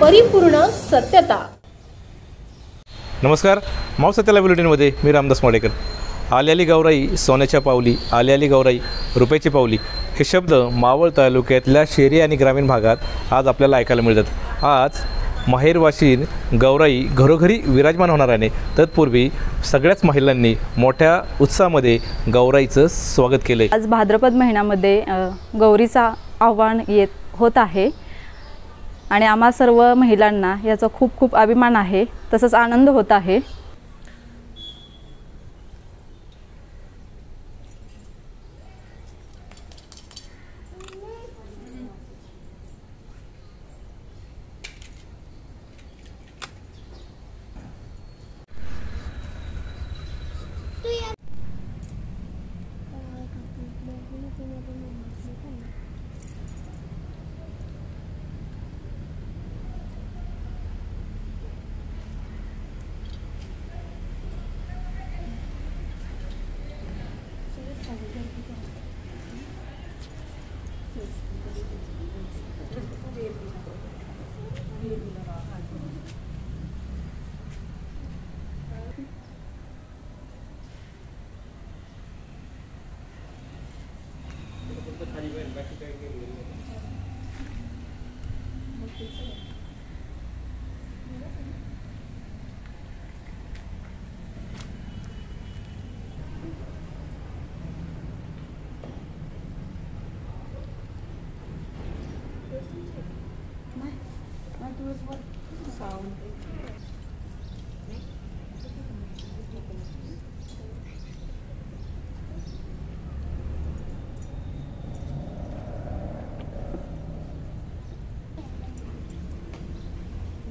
परिपूर्ण सत्यता। नमस्कार, माव सत्याला बुलेटिनमध्ये मी रामदास माडेकर। आल्याली गौराई, सोन्याच्या पावली, आल्याली गौराई, रुपयाची पावली हे शब्द मावळ तालुक्यातल्या शहरी आणि ग्रामीण भागात आज आपल्याला ऐकायला मिळतात। आज माहेरवाशीन गौराई घरोघरी विराजमान होणार आहे। तत्पूर्वी सगळ्याच महिलांनी मोठ्या उत्साहामध्ये गौराईचं स्वागत केले। आज भाद्रपद महिन्यामध्ये गौरीचा आव्हान होत आहे आणि आम्हा सर्व महिलांना याचा खूप खूप अभिमान आहे, तसंच आनंद होत आहे।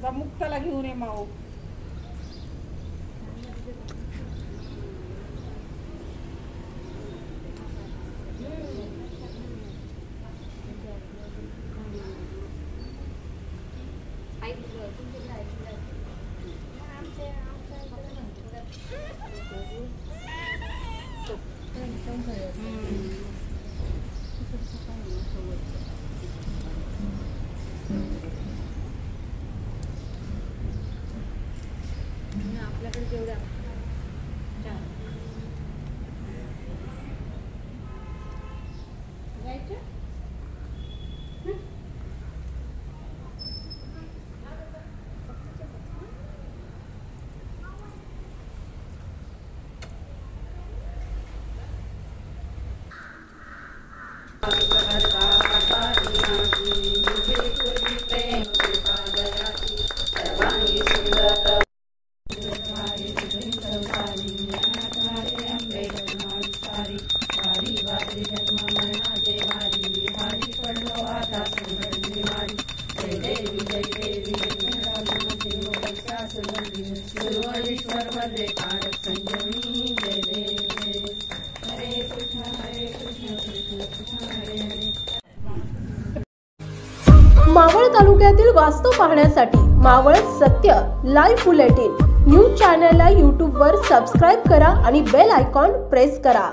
मुक्ताला घेऊन ये माऊ। मावळ तालुक्यातील वास्तव पाहण्यासाठी मावळ सत्य लाईव्ह बुलेटिन न्यूज चॅनलला YouTube वर सबस्क्राइब करा आणि बेल आयकॉन प्रेस करा।